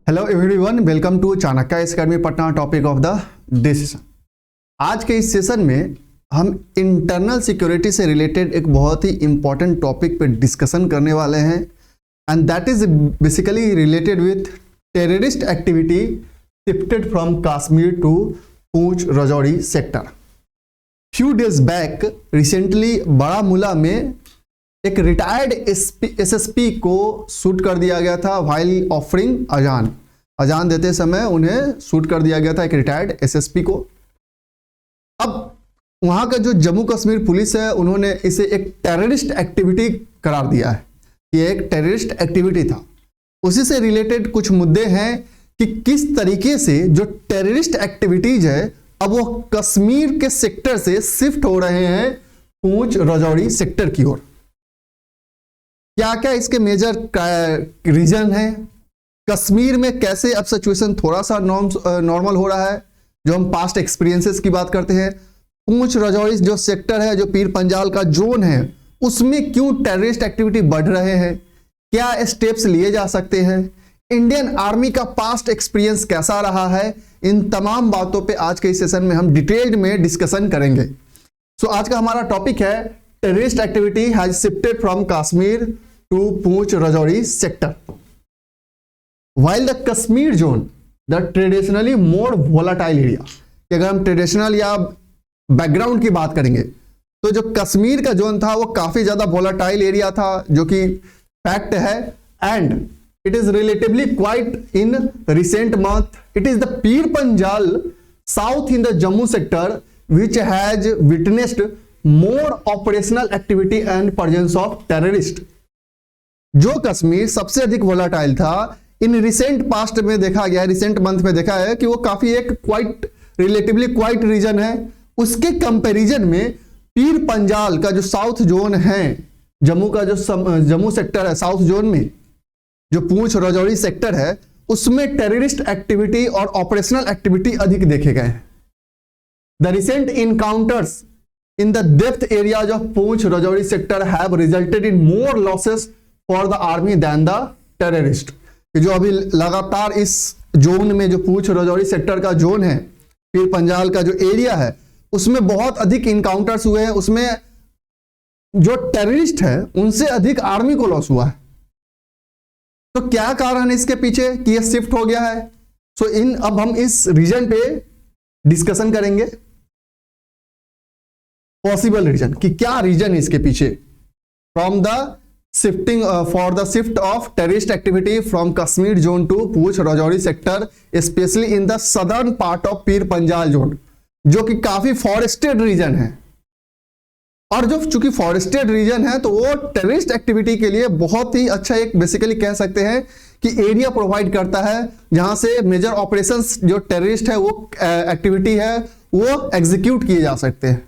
Hello everyone, welcome to Chanakya academy Patna. Topic of the decision. आज के इस सेशन में हम इंटरनल सिक्योरिटी से रिलेटेड एक बहुत ही इंपॉर्टेंट टॉपिक पे डिस्कशन करने वाले हैं and that is basically related with terrorist activity shifted from Kashmir to Poonch Rajouri sector. Few days back recently Baramulla में एक रिटायर्ड एसएसपी को शूट कर दिया गया था व्हाइल ऑफरिंग अजान देते समय उन्हें शूट कर दिया गया था, एक रिटायर्ड एसएसपी को। अब वहां का जो जम्मू कश्मीर पुलिस है उन्होंने इसे एक टेररिस्ट एक्टिविटी करार दिया है। ये एक टेररिस्ट एक्टिविटी था। उसी से रिलेटेड कुछ मुद्दे हैं कि किस तरीके से जो टेररिस्ट एक्टिविटीज है अब वो कश्मीर के सेक्टर से शिफ्ट हो रहे हैं पूंछ राजौरी सेक्टर की ओर। क्या क्या इसके मेजर रीजन है, कश्मीर में कैसे अब सिचुएशन थोड़ा सा नॉर्मल हो रहा है, जो हम पास्ट एक्सपीरियंसेस की बात करते हैं। पूंछ राजौरी जो सेक्टर है, जो पीर पंजाल का जोन है, उसमें क्यों टेररिस्ट एक्टिविटी बढ़ रहे हैं, क्या स्टेप्स लिए जा सकते हैं, इंडियन आर्मी का पास्ट एक्सपीरियंस कैसा रहा है, इन तमाम बातों पे आज के इस सेशन में हम डिटेल्ड में डिस्कशन करेंगे। सो आज का हमारा टॉपिक है terrorist activity has shifted from Kashmir to Poonch Rajouri sector. While the Kashmir zone, the traditionally more volatile area, कि अगर हम ट्रेडिशनल या बैकग्राउंड की बात करेंगे तो जो कश्मीर का जोन था वो काफी ज्यादा वोलाटाइल एरिया था, जो कि फैक्ट है। And it is relatively quiet in recent month it is the Pir Panjal south in the Jammu sector which has witnessed more operational activity and presence of terrorist. जो कश्मीर सबसे अधिक वोलाटाइल था, इन रिसेंट पास्ट में देखा गया है, रिसेंट मंथ में देखा है कि वो काफी एक क्वाइट रिलेटिवली क्वाइट रीजन है। उसके कंपैरिजन में पीर पंजाल का जो साउथ जोन है, जम्मू का जो जम्मू सेक्टर है, साउथ जोन में जो पूंछ राजौरी सेक्टर है, उसमें टेररिस्ट एक्टिविटी और ऑपरेशनल एक्टिविटी अधिक देखे गए हैं। The recent encounters in the depth areas of Poonch Rajouri sector have resulted in more losses for the army than the terrorist। जो अभी लगातार इस जोन में, जो पूंछ राजौरी सेक्टर का जोन है, पीर पंजाल का जो एरिया है, उसमें बहुत अधिक इनकाउंटर्स हुए हैं। उसमें जो टेररिस्ट है उनसे अधिक आर्मी को लॉस हुआ है। तो क्या कारण है इसके पीछे कि ये शिफ्ट हो गया है? अब हम इस रीजन पे डिस्कशन करेंगे, पॉसिबल रीजन कि क्या रीजन है इसके पीछे from the shifting for the shift of terrorist activity from Kashmir zone to Poonch Rajouri sector, specially in the southern part of Pir Panjal zone, जो कि काफी फॉरेस्टेड रीजन है। और जो चूंकि फॉरेस्टेड रीजन है तो वो टेररिस्ट एक्टिविटी के लिए बहुत ही अच्छा एक बेसिकली कह सकते हैं कि एरिया प्रोवाइड करता है, जहां से मेजर ऑपरेशंस जो टेररिस्ट है वो एक्टिविटी है वो एग्जीक्यूट किए जा सकते हैं।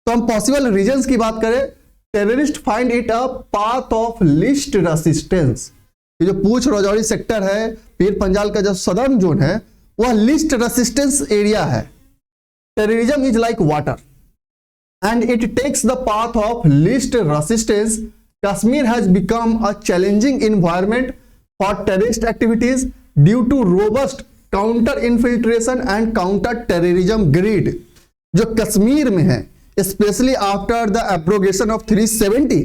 तो हम पॉसिबल रीजंस की बात करें, terrorist find it a path of least resistance. ये जो पूंछ राजौरी सेक्टर है, पीर पंजाल का जो सदर्न जोन है, वह लीस्ट रेसिस्टेंस एरिया है। Terrorism is like water and it takes the path of least resistance. Kashmir has become a challenging environment for terrorist activities due to robust counter infiltration and counter terrorism grid. जो कश्मीर में है, specially after the abrogation of 370,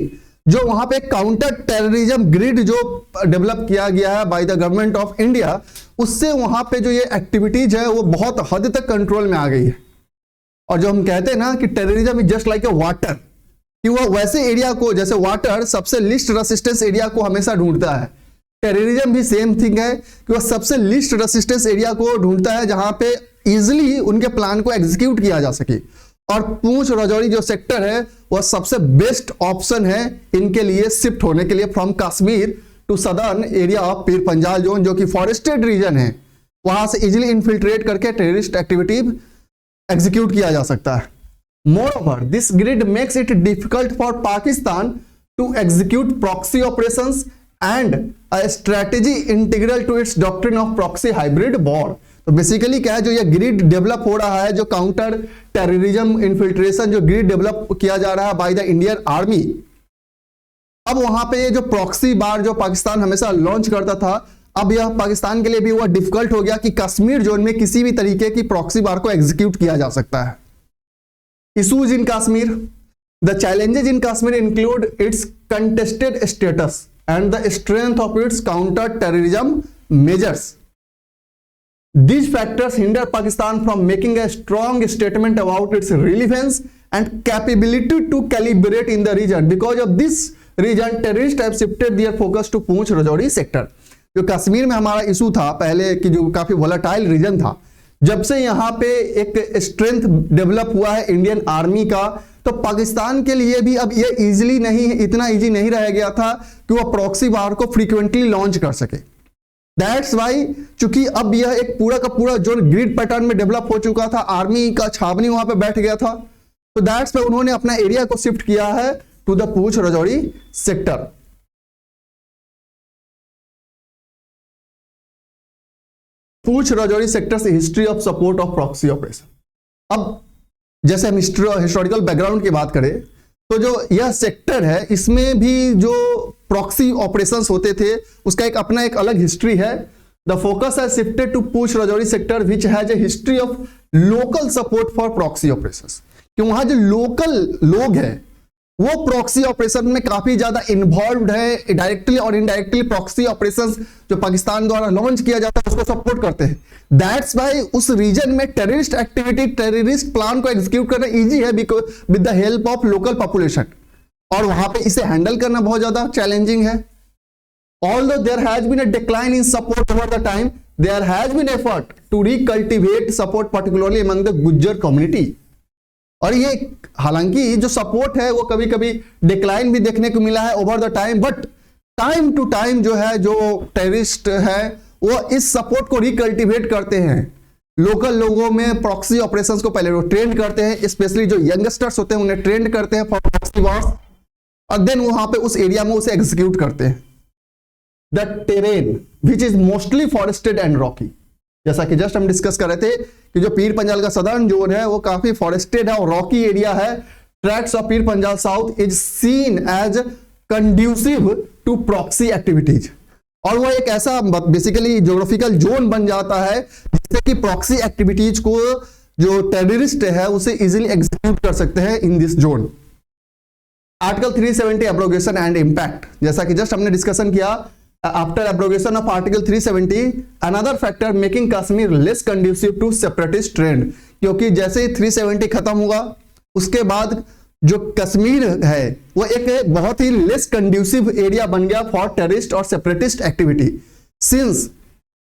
जो वहां पे counter terrorism grid जो develop किया गया है by the government of India, उससे वहां पे जो ये एक्टिविटीज है वो बहुत हद तक कंट्रोल में आ गई है। और जो हम कहते हैं ना कि terrorism is just like a water, कि वो वैसे एरिया को, जैसे वाटर सबसे लिस्ट रेसिस्टेंस एरिया को हमेशा ढूंढता है, टेररिज्म भी सेम थिंग है कि वो सबसे लिस्ट रेसिस्टेंस एरिया को ढूंढता है जहां पे इजिली उनके प्लान को एग्जीक्यूट किया जा सके। और पूंछ राजौरी जो सेक्टर है वह सबसे बेस्ट ऑप्शन है इनके लिए शिफ्ट होने के लिए from Kashmir to southern area of Pir Panjal zone, जो कि फॉरेस्टेड रीजन है। वहां से इजिली इन्फिल्ट्रेट करके टेररिस्ट एक्टिविटी एग्जीक्यूट किया जा सकता है। Moreover this grid makes it difficult for Pakistan to execute proxy operations and a strategy integral to its doctrine of proxy hybrid war. तो बेसिकली क्या है, जो ये ग्रिड डेवलप हो रहा है, जो काउंटर टेररिज्म इन्फिल्ट्रेशन जो ग्रिड डेवलप किया जा रहा है बाय द इंडियन आर्मी, अब वहां पे जो प्रॉक्सी बार जो पाकिस्तान हमेशा लॉन्च करता था, अब यह पाकिस्तान के लिए भी हुआ डिफिकल्ट हो गया कि कश्मीर जोन में किसी भी तरीके की प्रॉक्सी वार को एग्जीक्यूट किया जा सकता है। Issues in Kashmir, the challenges in Kashmir include it's contested status and the strength of its counter terrorism measures. These factors hinder Pakistan from making a strong statement about its relevance and capability to calibrate in the region. Because of this region, terrorists have shifted their focus to Poonch Rajouri sector. जो कश्मीर में हमारा issue था पहले कि जो काफी volatile reason था, जब से यहाँ पे एक स्ट्रेंथ डेवलप हुआ है इंडियन आर्मी का, तो पाकिस्तान के लिए भी अब ये इजीली नहीं, इतना इजी नहीं रह गया था कि वो प्रॉक्सी वार को फ्रीक्वेंटली लॉन्च कर सके। दैट्स वाई, चूंकि अब यह एक पूरा का पूरा जो ग्रिड पैटर्न में डेवलप हो चुका था, आर्मी का छावनी वहां पे बैठ गया था, तो दैट्स वाई उन्होंने अपना एरिया को शिफ्ट किया है to the Poonch Rajouri sector. Poonch Rajouri sector से history of support of proxy operation. अब जैसे हम हिस्टोरिकल बैकग्राउंड की बात करें तो जो यह सेक्टर है इसमें भी जो प्रॉक्सी ऑपरेशंस होते थे उसका एक अपना एक अलग हिस्ट्री है। The focus has shifted to Poonch Rajouri sector which has a history of local support for proxy operations. कि वहां जो लोकल लोग हैं वो प्रॉक्सी ऑपरेशन में काफी ज्यादा इन्वॉल्व है, डायरेक्टली और इनडायरेक्टली प्रॉक्सी ऑपरेशंस जो पाकिस्तान द्वारा लॉन्च किया जाता है उसको सपोर्ट करते हैं। दैट्स वाई उस रीजन में टेररिस्ट एक्टिविटी, टेररिस्ट प्लान को एग्जीक्यूट करना इजी है with the help of local population, और वहां पे इसे हैंडल करना बहुत ज्यादा चैलेंजिंग है। Although there has been a decline in support over the time, there has been effort to recultivate support particularly among the Gujjar community. और ये हालांकि जो सपोर्ट है वो कभी कभी डिक्लाइन भी देखने को मिला है over the time, but time to time जो है जो टेररिस्ट है वो इस सपोर्ट को रिकल्टिवेट करते हैं। लोकल लोगों में प्रॉक्सी ऑपरेशंस को पहले वो ट्रेंड करते हैं, स्पेशली जो यंगस्टर्स होते हैं उन्हें ट्रेंड करते हैं फॉर प्रॉक्सी वॉर्स, और देन वहां पे उस एरिया में उसे एग्जीक्यूट करते हैं। The terrain which is mostly forested and Rocky, जैसा कि जस्ट हम डिस्कस कर रहे थे कि जो पीर पंजाल का सदर्न जोन है वो काफी फॉरेस्टेड है और रॉकी एरिया है। Tracts of Pir Panjal south is seen as conducive to proxy activities, और वो एक ऐसा बेसिकली ज्योग्राफिकल जोन बन जाता है जिससे कि प्रॉक्सी एक्टिविटीज को जो टेररिस्ट है उसे इजीली एग्जीक्यूट कर सकते हैं in this zone. Article 370 abrogation and impact, जैसा कि जस्ट हमने डिस्कशन किया, after abrogation of article 370 another factor making Kashmir less conducive to separatist trend, क्योंकि जैसे ही 370 खत्म हुआ उसके बाद जो कश्मीर है वो एक बहुत ही लेस कंड्यूसिव एरिया बन गया फॉर टेररिस्ट और separatist activity. Since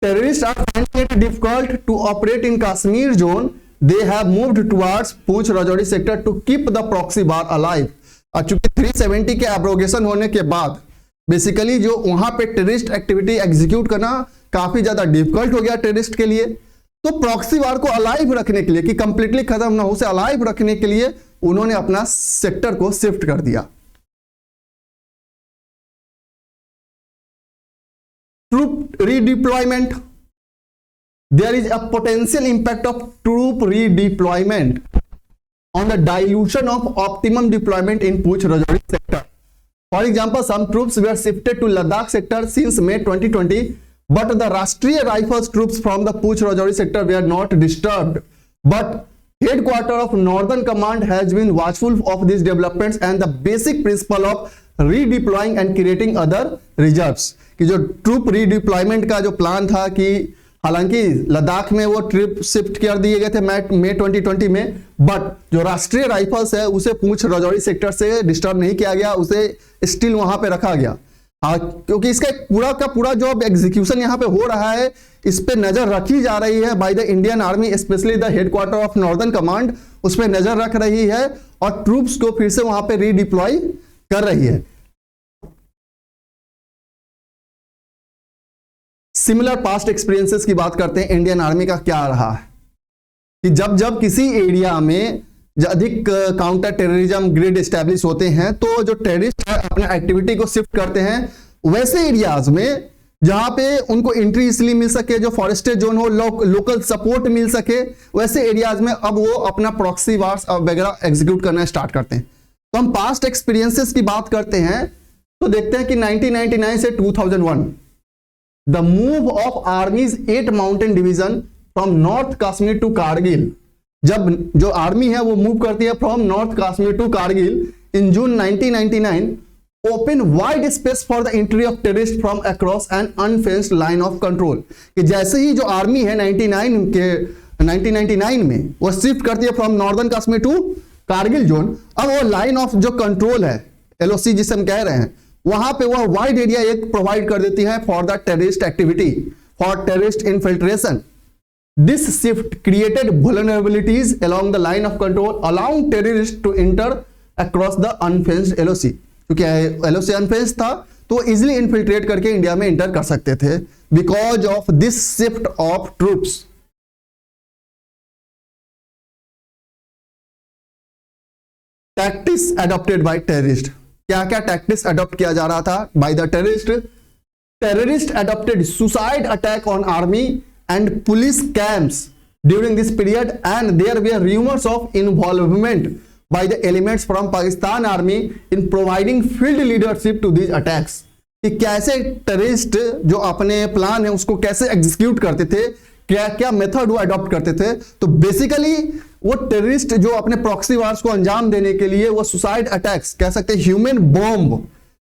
terrorist are finding it difficult to operate in Kashmir zone, they have moved towards Poonch Rajouri sector to keep the proxy war alive. और चूंकि 370 के एब्रोगेशन होने के बाद बेसिकली जो वहां पे टेररिस्ट एक्टिविटी एग्जीक्यूट करना काफी ज्यादा डिफिकल्ट हो गया टेररिस्ट के लिए, तो प्रॉक्सी वार को अलाइव रखने के लिए कि कंप्लीटली खत्म ना हो उसे अलाइव रखने के लिए उन्होंने अपना सेक्टर को शिफ्ट कर दिया। Troop redeployment, there is a potential impact of troop redeployment on the dilution of optimum deployment in Pooch Rajouri sector. For example, some troops were shifted to Ladakh sector since May 2020, but the Rashtriya Rifles troops from the Pooch Rajouri sector were not disturbed. But headquarter of Northern Command has been watchful of these developments and the basic principle of redeploying and creating other reserves. कि जो troop redeployment का जो plan था कि हालांकि लद्दाख में वो trip shift कर दिए गए थे मई 2020 में, बट जो राष्ट्रीय राइफल्स है उसे पूंछ राजौरी सेक्टर से डिस्टर्ब नहीं किया गया, उसे स्टिल वहां पे रखा गया। क्योंकि इसका पूरा का पूरा जो एग्जीक्यूशन यहाँ पे हो रहा है इस पे नजर रखी जा रही है by the Indian army, specially the headquarter of northern command उस पर नजर रख रही है और ट्रूप्स को फिर से वहां पे रीडिप्लॉय कर रही है। सिमिलर पास्ट एक्सपीरियंसेस की बात करते हैं, इंडियन आर्मी का क्या रहा है कि जब जब किसी एरिया में अधिक काउंटर टेररिज्म ग्रिड एस्टैब्लिश होते हैं तो जो टेररिस्ट है अपने एक्टिविटी को शिफ्ट करते हैं वैसे एरियाज में जहां पे उनको एंट्री इसलिए मिल सके, जो फॉरेस्टेड जोन हो, लोकल सपोर्ट मिल सके, वैसे एरियाज में अब वो अपना प्रॉक्सी वार्स वगैरह एग्जीक्यूट करना स्टार्ट करते हैं। तो हम पास्ट एक्सपीरियंसेस की बात करते हैं तो देखते हैं कि 1999 से 2001 the move of armies 8 mountain division from north Kashmir to Kargil, जब जो आर्मी है वो मूव करती है from north Kashmir to Kargil in June 1999, open wide space for the entry of terrorist from across an unfenced line of control. कि जैसे ही जो army है 1999 में वो शिफ्ट करती है from northern Kashmir to Kargil zone, अब वो लाइन ऑफ जो कंट्रोल है, एलओसी जिसे हम कह रहे हैं, वहां पे वह वाइड एरिया एक प्रोवाइड कर देती है for the terrorist activity, for terrorist infiltration. This shift created vulnerabilities along the line of control, allowing terrorists to enter across the unfenced LOC। क्योंकि LOC अनफेंस्ड था तो इजिली इन्फिल्ट्रेट करके इंडिया में inter कर सकते थे। Because of this shift of troops, tactics adopted by terrorist, क्या क्या टैक्टिक्स अडॉप्ट किया जा रहा था by the terrorist? Terrorist adopted suicide attack on army and police camps during this period, and there were rumors of involvement by the elements from Pakistan army in providing field leadership to these attacks। कि कैसे terrorist जो अपने plan है उसको कैसे execute करते थे, क्या क्या मेथड वो अडॉप्ट करते थे। तो बेसिकली वो टेररिस्ट जो अपने प्रॉक्सी वार्स को अंजाम देने के लिए वो सुसाइड अटैक्स, कह सकते हैं ह्यूमन बॉम्ब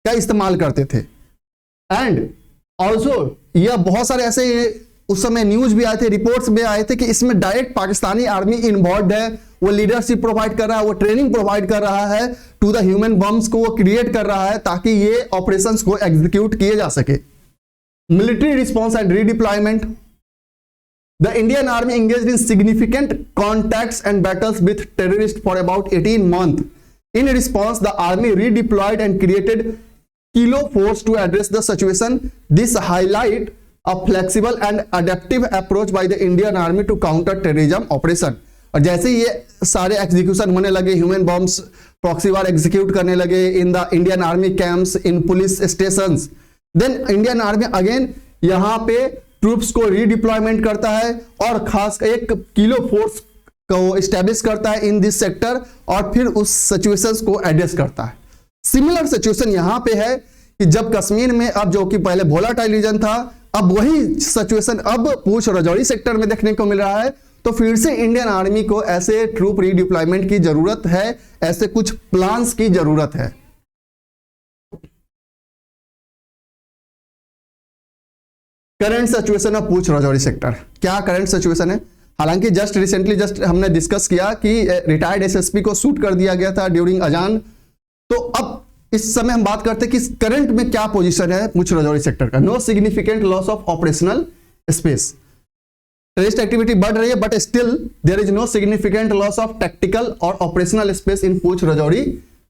का इस्तेमाल करते थे। एंड ऑल्सो यह बहुत सारे ऐसे उस समय न्यूज भी आए थे, रिपोर्ट्स भी आए थे कि इसमें डायरेक्ट पाकिस्तानी आर्मी इन्वॉल्व है, वो लीडरशिप प्रोवाइड कर रहा है, वो ट्रेनिंग प्रोवाइड कर रहा है टू द ह्यूमन बम्स को वो क्रिएट कर रहा है ताकि ये ऑपरेशंस को एग्जीक्यूट किए जा सके। Military response and redeployment, the Indian army engaged in significant contacts and battles with terrorist for about 18 months। In response the army redeployed and created kilo force to address the situation. This highlight a flexible and adaptive approach by the Indian Army to counter terrorism operation। और जैसे ये सारे execution होने लगे, human bombs proxy war execute करने लगे in the Indian army camps, in police stations, then Indian army again यहाँ पे ट्रूप्स को रीडिप्लॉयमेंट करता है और खास एक किलो फोर्स को एस्टेब्लिश करता है इन दिस सेक्टर और फिर उस सिचुएशंस को एड्रेस करता है। सिमिलर सिचुएशन यहाँ पे है कि जब कश्मीर में अब जो कि पहले वोलाटाइल रीजन था, अब वही सिचुएशन अब पूंछ राजौरी सेक्टर में देखने को मिल रहा है। तो फिर से इंडियन आर्मी को ऐसे ट्रूप रीडिप्लॉयमेंट की जरूरत है, ऐसे कुछ प्लान्स की जरूरत है। Current situation of Poonch Rajouri sector, क्या करंट सिचुएशन है? हालांकि जस्ट रिसेंटली हमने डिस्कस किया कि रिटायर्ड एसएसपी को शूट कर दिया गया था ड्यूरिंग अजान। तो अब इस समय हम बात करते हैं कि करंट में क्या पोजीशन है पूंछ राजौरी सेक्टर का। No significant loss of operational space, terrorist activity बढ़ रही है but still there is no significant loss of tactical और operational space in Poonch Rajouri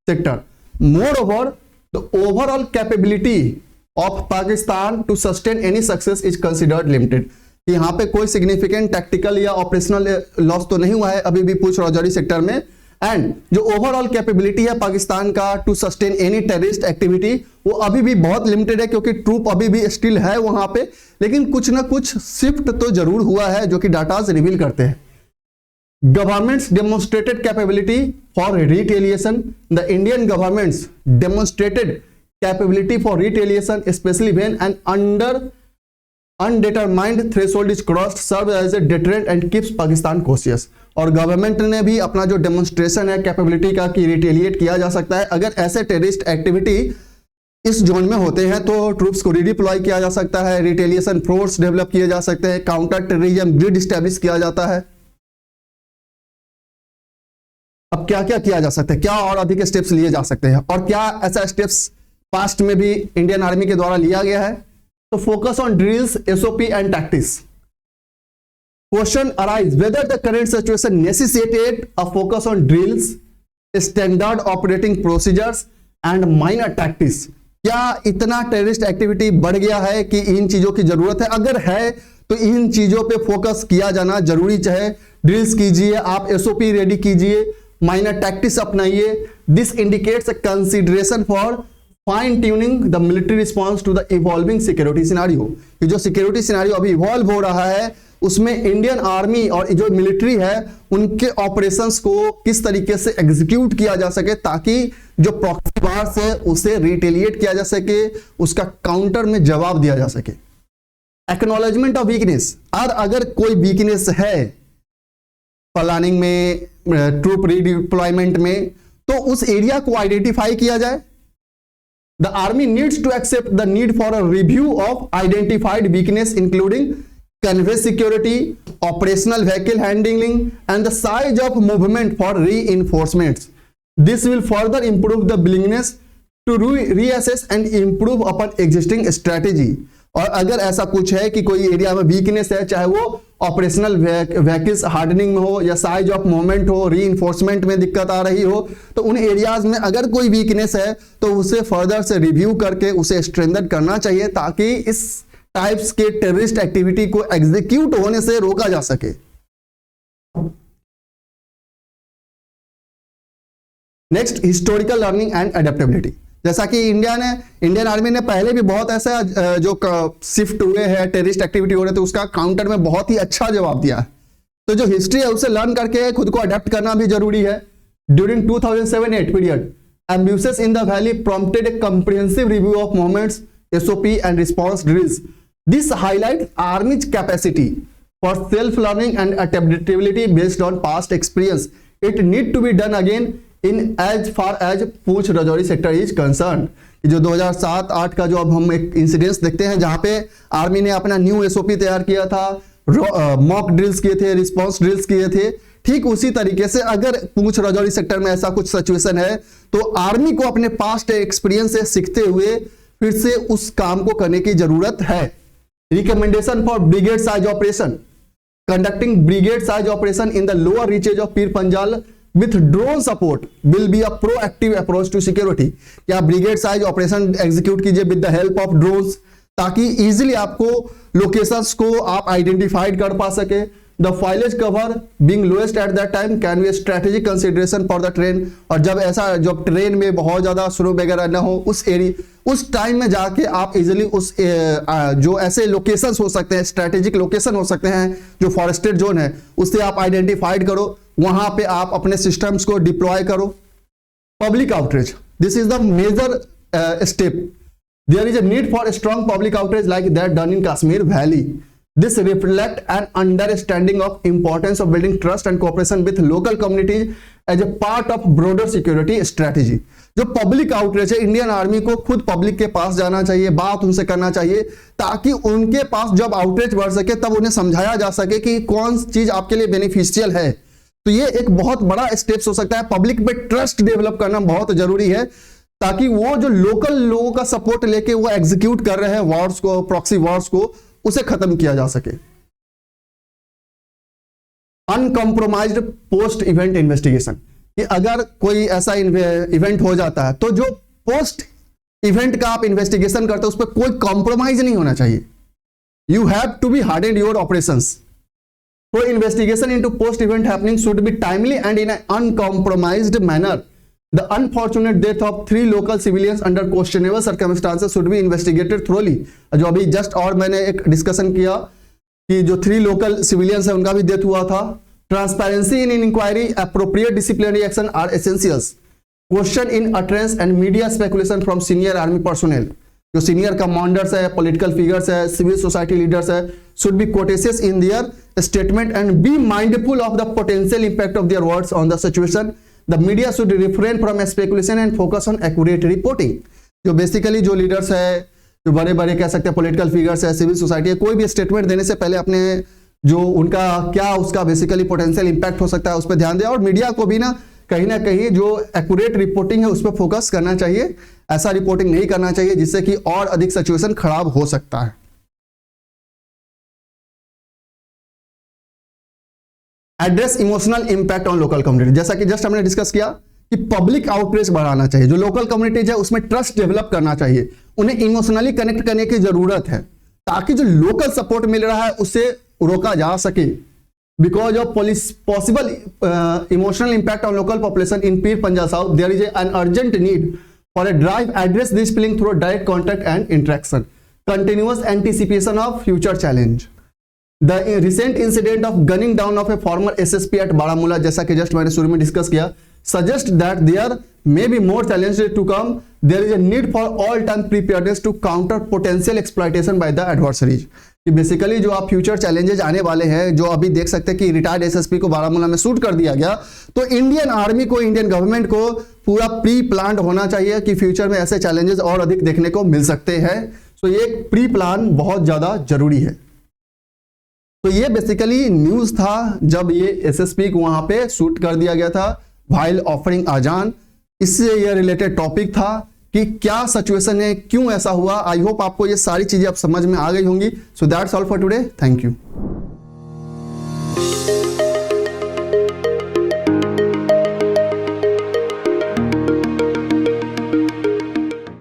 sector. Moreover the overall capability of Pakistan to sustain any success is considered limited. यहाँ पे कोई significant tactical या operational loss तो नहीं हुआ है अभी भी पूंछ राजौरी सेक्टर में। एंड जो ओवरऑल कैपेबिलिटी है पाकिस्तान का to sustain any terrorist activity वो अभी भी बहुत लिमिटेड है, क्योंकि ट्रूप अभी भी स्टिल है वहां पे, लेकिन कुछ ना कुछ शिफ्ट तो जरूर हुआ है जो कि डाटाज रिवील करते हैं। Governments demonstrated capability for retaliation, the Indian governments demonstrated capability for retaliation specially when an undetermined threshold is crossed serves as a deterrent and keeps Pakistan cautious। और गवर्नमेंट ने भी अपना जो डेमोन्स्ट्रेशन है capability का कि रिटेलिएट किया जा सकता है अगर ऐसे टेररिस्ट एक्टिविटी इस जोन में होते हैं, तो ट्रूप्स को रिडिप्लॉय किया जा सकता है, रिटेलिएशन फोर्स डेवलप किए जा सकते हैं, काउंटर टेररिज्म ग्रिड स्टैब्लिश किया जाता है। अब क्या क्या किया जा सकता है, क्या और अधिक स्टेप्स लिए जा सकते हैं और क्या ऐसा स्टेप्स पास्ट में भी इंडियन आर्मी के द्वारा लिया गया है? तो focus on drills, SOP and tactics. Question arise whether the current situation necessitated a focus on drills, standard operating procedures and minor tactics. क्या इतना टेररिस्ट एक्टिविटी बढ़ गया है कि इन चीजों की जरूरत है? अगर है तो इन चीजों पे फोकस किया जाना जरूरी, चाहे ड्रिल्स कीजिए, आप एसओपी रेडी कीजिए, माइनर टैक्टिक्स अपनाइए। This indicates a consideration for fine tuning the military response to the evolving security scenario. कि जो सिक्योरिटी सिनारियो अभी इवॉल्व हो रहा है उसमें इंडियन आर्मी और जो मिलिट्री है उनके ऑपरेशंस को किस तरीके से एग्जीक्यूट किया जा सके ताकि जो प्रॉक्सी वार्स है उसे रिटेलिएट किया जा सके, उसका काउंटर में जवाब दिया जा सके। एक्नॉलेजमेंट ऑफ वीकनेस, और अगर कोई वीकनेस है प्लानिंग में, ट्रूप रीडिप्लॉयमेंट में, तो उस एरिया को आइडेंटिफाई किया जाए। The army needs to accept the need for a review of identified weakness including convey security, operational vehicle handling, and the size of movement for reinforcements. This will further improve the willingness to reassess and improve upon existing strategy. और अगर ऐसा कुछ है कि कोई area में weakness है, चाहे वो ऑपरेशनल व्हीकल्स हार्डनिंग में हो या साइज ऑफ मूवमेंट हो, रीइंफोर्समेंट में दिक्कत आ रही हो, तो उन एरियाज में अगर कोई वीकनेस है तो उसे फर्दर से रिव्यू करके उसे स्ट्रेंथन करना चाहिए, ताकि इस टाइप्स के टेररिस्ट एक्टिविटी को एग्जीक्यूट होने से रोका जा सके। Next, historical learning and adaptability. जैसा कि इंडियन आर्मी ने पहले भी बहुत ऐसा जो शिफ्ट हुए हैं, टेररिस्ट एक्टिविटी हो रहे थे, उसका काउंटर में बहुत ही अच्छा जवाब दिया है। तो जो हिस्ट्री है उसे लर्न करके खुद को अडेप्ट करना भी जरूरी है। During 2007-8 period, ambushes in the valley prompted a comprehensive review of movements, SOP and response drills. This highlights Army's capacity for self-learning and adaptability based on past experience. It need to be done again in as far as Poonch Rajouri sector is concerned. जो 2007-8 का जो अब हम एक incidence देखते हैं जहां पे आर्मी ने अपना न्यू SOP तैयार किया था, मॉक ड्रिल्स किए थे, रिस्पॉन्स ड्रिल्स किए थे, ठीक उसी तरीके से अगर पूंछ राजौरी सेक्टर में ऐसा कुछ सिचुएशन है तो आर्मी को अपने पास्ट एक्सपीरियंस से सीखते हुए फिर से उस काम को करने की जरूरत है। Recommendation for brigade size operation, conducting brigade size operation in the lower reaches of Pir Panjal with drone support will be a proactive approach to security. क्या ब्रिगेड साइज ऑपरेशन एग्जीक्यूट कीजिए with the help of drones, ताकि easily आपको locations को आप identified कर पा सके। The foliage cover being lowest at that time can be a strategic consideration for the train। और जब ऐसा जब ट्रेन में बहुत ज्यादा स्नो वगैरह ना हो उस एरिया, उस टाइम में जाके आप इजिली उस जो ऐसे लोकेशंस हो सकते हैं, स्ट्रेटेजिक लोकेशन हो सकते हैं जो फॉरेस्टेड जोन है, उससे आप आइडेंटिफाइड करो, वहां पे आप अपने सिस्टम्स को डिप्लॉय करो। Public outreach, this is the major step. There is a need for a strong public outreach like that done in Kashmir Valley. This reflects an understanding of importance of building trust and cooperation with local communities as a part of broader security strategy. जो public outreach है, Indian army को खुद public के पास जाना चाहिए, बात उनसे करना चाहिए, ताकि उनके पास जब आउटरीच बढ़ सके तब उन्हें समझाया जा सके कि कौन चीज आपके लिए बेनिफिशियल है। तो ये एक बहुत बड़ा स्टेप्स हो सकता है। पब्लिक पे ट्रस्ट डेवलप करना बहुत जरूरी है, ताकि वो जो लोकल लोगों का सपोर्ट लेके वो एग्जीक्यूट कर रहे हैं वॉर्स को, प्रॉक्सी वॉर्स को, उसे खत्म किया जा सके। अनकॉम्प्रोमाइज्ड पोस्ट इवेंट इन्वेस्टिगेशन, कि अगर कोई ऐसा इवेंट हो जाता है तो जो पोस्ट इवेंट का आप इन्वेस्टिगेशन करते हो उस पर कोई कॉम्प्रोमाइज नहीं होना चाहिए। You have to be hardened your operations. So investigation into post event happening should be timely and in an uncompromised manner. The unfortunate death of 3 local civilians under questionable circumstances should be investigated thoroughly. जो अभी just और मैंने एक discussion किया कि जो 3 local civilians है उनका भी डेथ हुआ था। Transparency in inquiry, appropriate disciplinary action are essentials. Question in utterance and media speculation from senior army personnel. जो सीनियर कमांडर्स है, पॉलिटिकल फिगर्स है, सिविल सोसाइटी लीडर्स है, should be courteous in their statement and be mindful of the potential impact of their words on the situation. The media should refrain from speculation and focus on accurate reporting. जो basically जो leaders है, जो बड़े बड़े कह सकते हैं political figures है, सिविल सोसाइटी है, कोई भी स्टेटमेंट देने से पहले अपने जो उनका क्या उसका बेसिकली पोटेंशियल इंपैक्ट हो सकता है उस पर ध्यान दें। और मीडिया को भी ना कहीं जो एक्यूरेट रिपोर्टिंग है उस पर फोकस करना चाहिए। ऐसा रिपोर्टिंग नहीं करना चाहिए जिससे कि और अधिक सिचुएशन खराब हो सकता है। Address emotional impact on local community, जैसा कि जस्ट हमने डिस्कस किया कि पब्लिक आउटरीच बढ़ाना चाहिए। जो लोकल कम्युनिटीज है उसमें ट्रस्ट डेवलप करना चाहिए, उन्हें इमोशनली कनेक्ट करने की जरूरत है ताकि जो लोकल सपोर्ट मिल रहा है उसे रोका जा सके। Because of possible emotional impact on local population in Pir Panjal South, there is an urgent need for a drive address this feeling through direct contact and interaction. Continuous anticipation of future challenge. The recent incident of gunning down of a former SSP at Baramulla, जैसा कि just मैंने शुरू में discuss किया, suggest that there may be more challenges to come. There is a need for all-time preparedness to counter potential exploitation by the adversaries. कि basically जो आप future challenges आने वाले हैं, जो अभी देख सकते हैं कि रिटायर्ड एसएसपी को बारामूला में शूट कर दिया गया, तो इंडियन आर्मी को, इंडियन गवर्नमेंट को पूरा प्री प्लान होना चाहिए कि फ्यूचर में ऐसे चैलेंजेस और अधिक देखने को मिल सकते हैं। तो ये प्री प्लान बहुत ज्यादा जरूरी है। तो ये बेसिकली न्यूज था जब ये एसएसपी को वहां पे शूट कर दिया गया था व्हाइल ऑफरिंग अजान। इससे ये रिलेटेड टॉपिक था कि क्या सिचुएशन है, क्यों ऐसा हुआ। आई होप आपको ये सारी चीजें अब समझ में आ गई होंगी। So that's all for today, thank you.